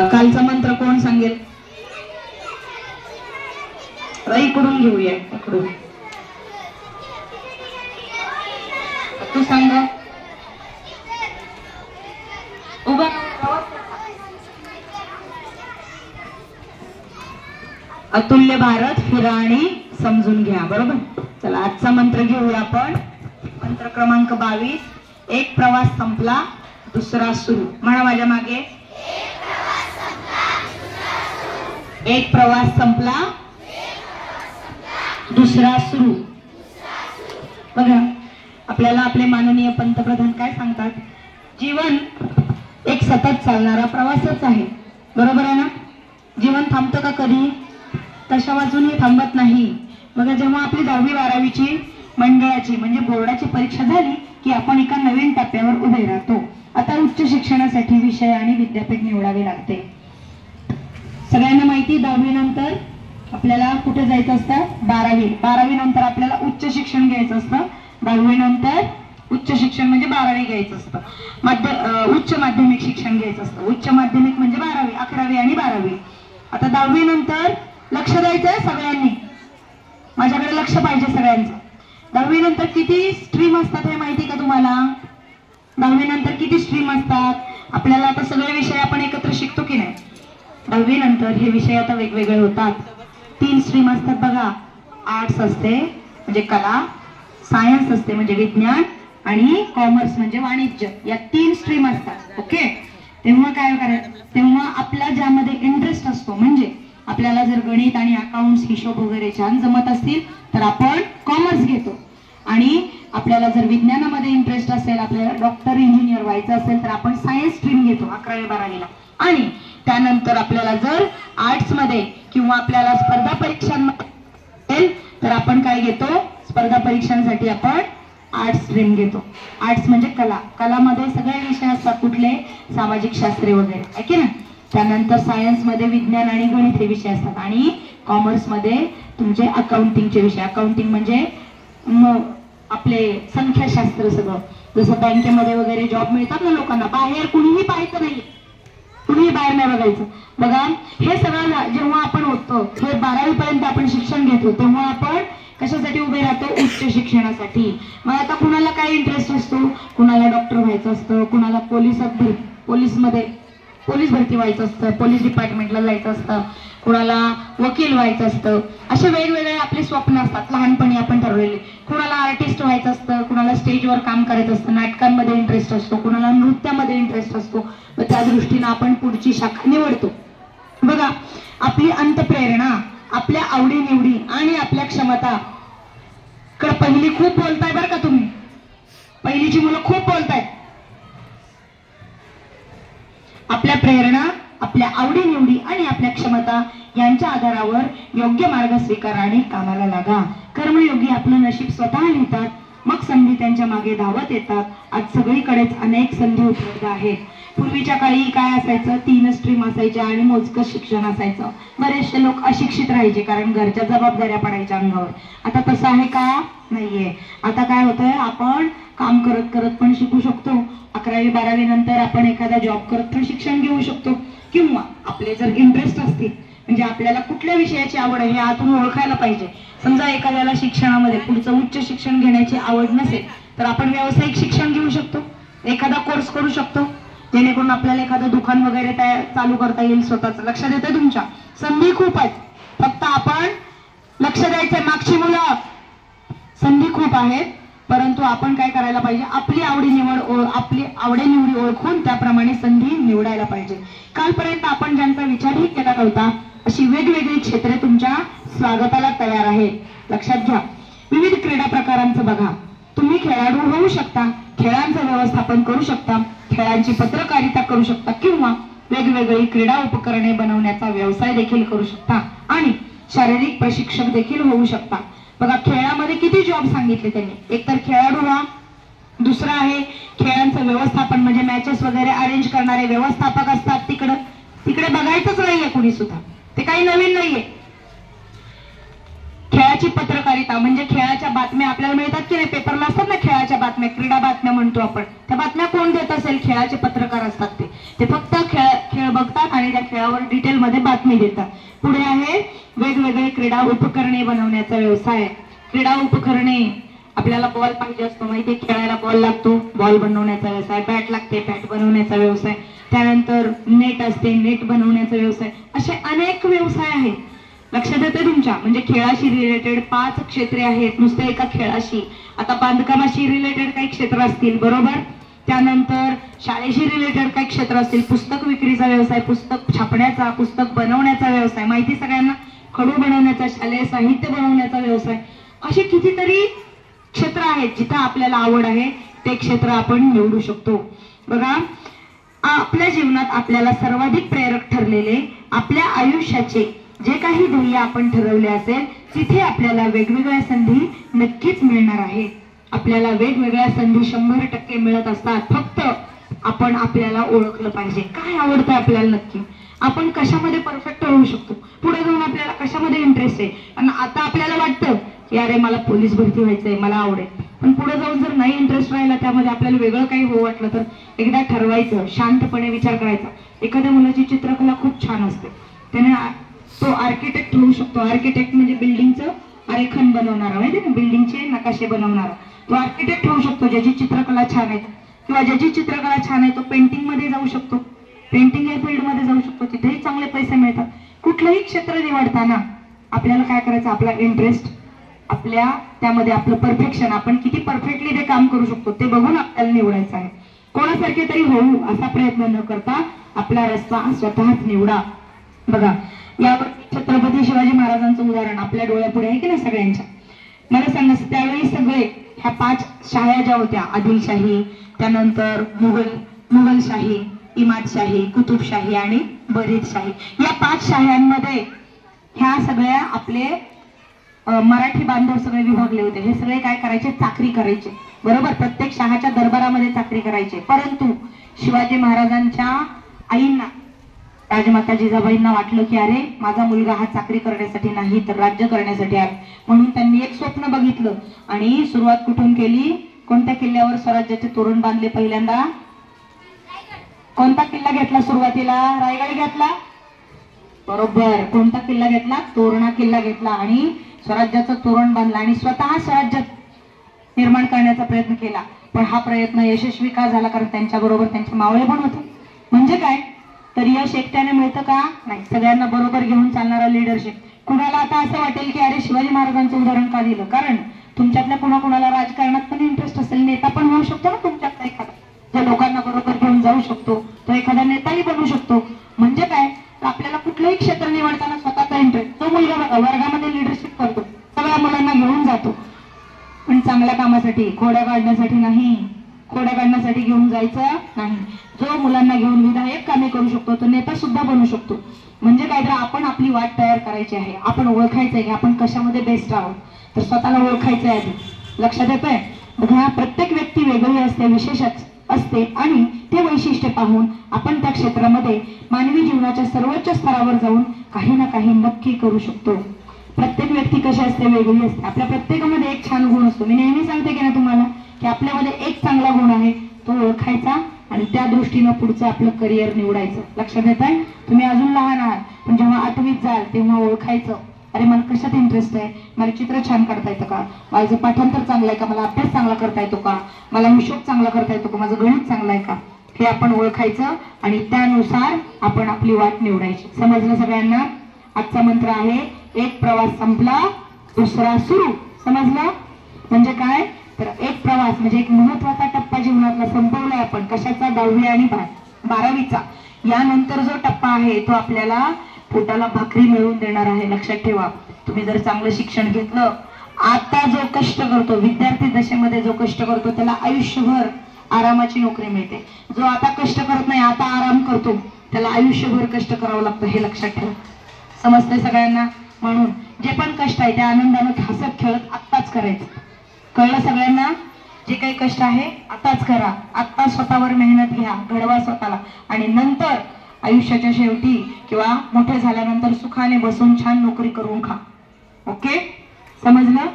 कालचा मंत्र कोण सांगेल? इकडून घेऊया, इकडून तू सांग. उभा अतुल्य भारत फिरा आणि समजून घ्या. बरोबर. चला आजचा मंत्र घेऊया आपण. मंत्र क्रमांक 22. एक प्रवास संपला दुसरा सुरू. म्हणा माझ्या मागे. एक प्रवास संपला दुसरा सुरू. बघा आपल्याला आपले माननीय पंतप्रधान काय सांगतात? जीवन एक सतत चालणारा प्रवासच आहे. बरोबर आहे ना? जीवन थांबतं का कधी? कशा वाजूनही थांबत नाही. बघा जेव्हा आपली 10वी 12वीची मंडळाची म्हणजे बोर्डाची परीक्षा झाली की आपण एका नवीन टप्प्यावर उभे राहतो. आता उच्च शिक्षणासाठी विषय आणि विद्यापीठ निवडावे लागते. सगळ्यांना माहिती 10वी नंतर आपल्याला कुठे जायचं असतं? 12वी. 12वी नंतर आपल्याला उच्च शिक्षण घ्यायचं असतं. 10वी नंतर उच्च शिक्षण म्हणजे 12वी घ्यायचं असतं. उच्च माध्यमिक शिक्षण घ्यायचं असतं. उच्च माध्यमिक म्हणजे 12वी, 11वी आणि 12वी. आता 10वी नंतर लक्ष द्यायचंय सगळ्यांनी. माझ्याकडे लक्ष पाहिजे सगळ्यांचं. 10वी नंतर किती स्ट्रीम असतात हे माहिती का तुम्हाला? 10वी नंतर किती स्ट्रीम असतात? आपल्याला आता सगळे विषय आपण एकत्र शिकतो की नाही? 10वी नंतर हे विषय आता वेगवेगळे होतात. 3 स्ट्रीम असतात बघा. आर्ट्स असते म्हणजे कला, सायन्स असते म्हणजे विज्ञान आणि कॉमर्स म्हणजे वाणिज्य. या 3 स्ट्रीम असतात. ओके. तेव्हा काय करायचं? तेव्हा आपला ज्यामध्ये इंटरेस्ट असतो म्हणजे आपल्याला जर गणित आणि अकाउंट्स हिशोब वगैरे छान जमत असतील तर आपण कॉमर्स घेतो. आणि आपल्याला जर विज्ञानामध्ये इंटरेस्ट असेल, आपल्याला डॉक्टर इंजिनियर व्हायचं असेल तर आपण सायन्स स्ट्रीम घेतो 11वी 12वीला. आणि त्यानंतर आपल्याला जर आर्ट्स मध्ये किंवा आपल्याला स्पर्धा परीक्षांमध्ये तर आपण काय घेतो? स्पर्धा परीक्षांसाठी आपण आर्ट्स स्ट्रीम घेतो. आर्ट्स म्हणजे कला. कलामध्ये सगळे विषय असतात. कुठले? सामाजिक शास्त्रे वगैरे आहे की ना. त्यानंतर सायन्स मध्ये विज्ञान आणि गणित हे विषय असतात. आणि कॉमर्स मध्ये तुमचे अकाउंटिंगचे विषय. अकाउंटिंग म्हणजे आपले संख्याशास्त्र सगळं. जसं बँकेमध्ये वगैरे जॉब मिळतात ना लोकांना, बाहेर कुणीही पाहायचं नाही, कुणीही बाहेर नाही बघायचं. बघा हे सगळं जेव्हा आपण होतो, हे 12वी पर्यंत आपण शिक्षण घेतो तेव्हा आपण कशासाठी उभे राहतो? उच्च शिक्षणासाठी. मग आता कुणाला काय इंटरेस्ट असतो? कुणाला डॉक्टर व्हायचं असतं, कुणाला पोलीस भरती व्हायचं असतं, पोलीस डिपार्टमेंटला जायचं असतं, कुणाला वकील व्हायचं असतं. असे वेगवेगळे आपले स्वप्न असतात लहानपणी आपण ठरवलेले. कुणाला आर्टिस्ट व्हायचं असतं, कुणाला स्टेजवर काम करायचं असतं, नाटकांमध्ये इंटरेस्ट असतो, कुणाला नृत्यामध्ये इंटरेस्ट असतो. व त्या दृष्टीने आपण पुढची शाखा निवडतो. बघा आपली अंतप्रेरणा, आपल्या आवडीनिवडी आणि आपल्या क्षमता. पहिली खूप बोलताय बरं का तुम्ही. पहिलीची मुलं खूप बोलतायत. आपल्या प्रेरणा, आपल्या आवडीनिवडी आणि आपल्या क्षमता यांच्या आधारावर योग्य मार्ग स्वीकारा आणि कामाला लागा. कर्मयोगी आपलं नशीब स्वतः लिहितात, मग संधी त्यांच्या मागे धावत येतात. आज सगळीकडेच अनेक संधी उपलब्ध आहेत. पूर्वीच्या काळी काय असायचं? 3 स्ट्रीम असायच्या आणि मोजकं शिक्षण असायचं. बरेचसे लोक अशिक्षित राहायचे कारण घरच्या जबाबदाऱ्या पडायच्या अंगावर. आता तसं आहे का? नाहीये. आता काय होतंय? आपण काम करत करत पण शिकू शकतो. 11वी 12वी नंतर आपण एखादा जॉब करत पण शिक्षण घेऊ शकतो. किंवा आपले जर इंटरेस्ट असतील म्हणजे आपल्याला कुठल्या विषयाची आवड आहे हे आतून ओळखायला पाहिजे. समजा एखाद्याला शिक्षणामध्ये पुढचं उच्च शिक्षण घेण्याची आवड नसेल तर आपण व्यावसायिक शिक्षण घेऊ शकतो, एखादा कोर्स करू शकतो जेणेकरून आपल्याला एखादं दुकान वगैरे चालू करता येईल स्वतःच. लक्षात येते तुमच्या? संधी खूप आहेत, फक्त आपण लक्ष द्यायचंय. मागची मुलं संधी खूप आहेत परंतु आपण काय करायला पाहिजे? आपली आवडीनिवडी ओळखून त्याप्रमाणे संधी निवडायला पाहिजे. कालपर्यंत आपण ज्यांचा विचारही केला नव्हता अशी वेगवेगळी क्षेत्रे तुमच्या स्वागताला तयार आहेत. लक्षात घ्या. विविध क्रीडा प्रकारांचं बघा. तुम्ही खेळाडू होऊ शकता, खेळांचं व्यवस्थापन करू शकता, खेळांची पत्रकारिता करू शकता किंवा वेगवेगळी क्रीडा उपकरणे बनवण्याचा व्यवसाय देखील करू शकता आणि शारीरिक प्रशिक्षक देखील होऊ शकता. बघा खेळामध्ये किती जॉब सांगितले त्यांनी. एक तर खेळाडू व्हा, दुसरा आहे खेळांचं व्यवस्थापन म्हणजे मॅचेस वगैरे अरेंज करणारे व्यवस्थापक असतात. तिकडे बघायचंच नाहीये कुणी सुद्धा, ते काही नवीन नाहीये. खेळाची पत्रकारिता म्हणजे खेळाच्या बातम्या आपल्याला मिळतात की नाही, पेपरला असतात ना खेळाच्या बातम्या, क्रीडा बातम्या म्हणतो आपण. त्या बातम्या कोण देत असेल? खेळाचे पत्रकार असतात. ते फक्त खेळ बघतात आणि त्या खेळावर डिटेलमध्ये बातमी देतात. पुढे आहे वेगवेगळे क्रीडा उपकरणे बनवण्याचा व्यवसाय. क्रीडा उपकरणे, आपल्याला बॉल पाहिजे असतो माहिती, खेळायला बॉल लागतो, बॉल बनवण्याचा व्यवसाय. बॅट लागते, बॅट बनवण्याचा व्यवसाय. त्यानंतर नेट असते, नेट बनवण्याचा व्यवसाय. असे अनेक व्यवसाय आहेत. लक्षात येते तुमच्या? म्हणजे खेळाशी रिलेटेड 5 क्षेत्रे आहेत नुसतं एका खेळाशी. आता बांधकामाशी रिलेटेड काही क्षेत्र असतील, बरोबर. त्यानंतर शाळेशी रिलेटेड काही क्षेत्र असतील, पुस्तक विक्रीचा व्यवसाय, पुस्तक छापण्याचा, पुस्तक बनवण्याचा व्यवसाय, माहिती सगळ्यांना, खडू बनवण्याचा, शालेय साहित्य बनवण्याचा व्यवसाय. असे कितीतरी क्षेत्र आहेत. जिथं आपल्याला आवड आहे ते क्षेत्र आपण निवडू शकतो. बघा, आपल्या जीवनात आपल्याला सर्वाधिक प्रेरक ठरलेले आपल्या आयुष्याचे जे काही ध्येय आपण ठरवले असेल तिथे आपल्याला वेगवेगळ्या संधी नक्कीच मिळणार आहे. आपल्याला वेगवेगळ्या संधी 100% मिळत असतात. फक्त आपण आपल्याला ओळखलं पाहिजे, काय आवडतं आपल्याला नक्की, आपण कशामध्ये परफेक्ट होऊ शकतो, पुढे जाऊन आपल्याला कशामध्ये इंटरेस्ट आहे. आणि आता आपल्याला वाटतं की अरे मला पोलीस भरती व्हायचंय, मला आवडेल, पण पुढे जाऊन जर नाही इंटरेस्ट राहिला त्यामध्ये, आपल्याला वेगळं काही हो वाटलं तर एकदा ठरवायचं, शांतपणे विचार करायचा. एखाद्या मुलाची चित्रकला खूप छान असते, त्याने तो आर्किटेक्ट होऊ शकतो. आर्किटेक्ट म्हणजे बिल्डिंगचं आरेखन बनवणारा, माहिती ना, बिल्डिंगचे नकाशे बनवणारा, तो आर्किटेक्ट होऊ शकतो ज्याची चित्रकला छान आहे. किंवा ज्याची चित्रकला छान आहे तो पेंटिंग मध्ये जाऊ शकतो, पेंटिंग या फील्ड मध्ये जाऊ शकतो, तिथेही चांगले पैसे मिळतात. कुठलंही क्षेत्र निवडताना आपल्याला काय करायचं, आपला इंटरेस्ट, आपल्या त्यामध्ये आपलं परफेक्शन, आपण किती परफेक्टली ते काम करू शकतो ते बघून आपल्याला निवडायचं आहे. कोणासारखे तरी होऊ असा प्रयत्न न करता आपला रस्ता स्वतःच निवडा. बघा, यावर छत्रपती शिवाजी महाराजांचं उदाहरण आपल्या डोळ्यापुढे आहे की नाही सगळ्यांच्या. मला सांगा, त्यावेळी सगळे ह्या 5 शाह्या ज्या होत्या, आदिलशाही, त्यानंतर मुघलशाही, इमादशाही, कुतुबशाही आणि बरीदशाही, या 5 शाह्यांमध्ये ह्या सगळ्या आपले मराठी बांधव सगळे विभागले होते. हे सगळे काय करायचे, चाकरी करायचे, बरोबर. प्रत्येक शाहाच्या दरबारामध्ये चाकरी करायचे. परंतु शिवाजी महाराजांच्या आईंना, राजमाता जिजाबाईंना वाटलं की अरे माझा मुलगा हा चाकरी करण्यासाठी नाही तर राज्य करण्यासाठी आहे. म्हणून त्यांनी एक स्वप्न बघितलं आणि सुरुवात कुठून केली, कोणत्या किल्ल्यावर स्वराज्याचे तोरण बांधले पहिल्यांदा, कोणता किल्ला घेतला सुरुवातीला, रायगड घेतला, बरोबर. कोणता किल्ला घेतला, तोरणा किल्ला घेतला आणि स्वराज्याचं तोरण बांधलं आणि स्वतः स्वराज्य निर्माण करण्याचा प्रयत्न केला. पण हा प्रयत्न यशस्वी का झाला, कारण त्यांच्याबरोबर त्यांचे मावळे पण होते. म्हणजे काय तर यश एकट्याने मिळतं का, नाही, सगळ्यांना बरोबर घेऊन चालणारा लिडरशिप. कुणाला आता असं वाटेल की अरे शिवाजी महाराजांचं उदाहरण का दिलं, कारण तुमच्यातल्या कुणाला राजकारणात पण इंटरेस्ट असेल, नेता पण होऊ शकतो ना तुमच्यातला एखादा, ज्या लोकांना बरोबर घेऊन जाऊ शकतो, तो एखादा नेताही बनू शकतो. म्हणजे काय, आपल्याला कुठलंही क्षेत्र निवडताना स्वतःचा इंटरेस्ट, तो मुलगा बघा वर्गामध्ये लिडरशिप करतो, सगळ्या मुलांना घेऊन जातो, पण चांगल्या कामासाठी, खोड्या काढण्यासाठी नाही, खोड्या काढण्यासाठी घेऊन जायचं नाही. जो मुलांना घेऊन विधायक कामे करू शकतो तो नेता सुद्धा बनू शकतो. म्हणजे काय तर आपण आपली वाट तयार करायची आहे, आपण ओळखायचं आहे की आपण कशामध्ये बेस्ट आहोत, तर स्वतःला ओळखायचं आहे आधी. लक्षात येतंय? बघा, प्रत्येक व्यक्ती वेगळी असते, विशेष असते आणि ते वैशिष्ट्य पाहून आपण त्या क्षेत्रामध्ये मानवी जीवनाच्या सर्वोच्च स्तरावर जाऊन काही ना काही नक्की करू शकतो. प्रत्येक व्यक्ती कशी असते, वेगळी असते. आपल्या प्रत्येकामध्ये एक छान गुण असतो. मी नेहमी सांगते की ना तुम्हाला की आपल्यामध्ये एक चांगला गुण आहे, तो ओळखायचा आणि त्या दृष्टीनं पुढचं आपलं करिअर निवडायचं. लक्षात येत आहे? तुम्ही अजून लहान आहात, पण जेव्हा 8वीत जाल तेव्हा ओळखायचं, अरे मला कशात इंटरेस्ट आहे, मला चित्र छान करता येतं का, माझं पाठांतर चांगलं आहे का, मला अभ्यास चांगला करता येतो का, मला हिशोब चांगला करता येतो का, माझं गणित चांगलं आहे का, हे आपण ओळखायचं आणि त्यानुसार आपण आपली वाट निवडायची. समजलं सगळ्यांना? आजचा मंत्र आहे, एक प्रवास संपला दुसरा सुरू. समजलं? म्हणजे काय तर एक प्रवास म्हणजे एक महत्वाचा टप्पा जीवनातला संपवलाय आपण. कशाचा? 10वी आणि 12वीचा. यानंतर जो टप्पा आहे तो आपल्याला पोटाला भाकरी मिळवून देणार आहे. लक्षात ठेवा, तुम्ही जर चांगलं शिक्षण घेतलं, आता जो कष्ट करतो, विद्यार्थी दशेमध्ये जो कष्ट करतो त्याला आयुष्यभर आरामाची नोकरी मिळते. जो आता कष्ट करत नाही, आता आराम करतो, त्याला आयुष्यभर कष्ट करावं लागतं. हे लक्षात ठेवा. समजतंय सगळ्यांना? म्हणून जे पण कष्ट आहे त्या आनंदानं हसत खेळत आत्ताच करायचं. कळलं सगळ्यांना? जे काही कष्ट आहे आताच करा, आत्ता स्वतःवर मेहनत घ्या, घडवा स्वतःला आणि नंतर आयुष्याच्या शेवटी किंवा मोठे झाल्यानंतर सुखाने बसून छान नोकरी करून खा. ओके, समजलं?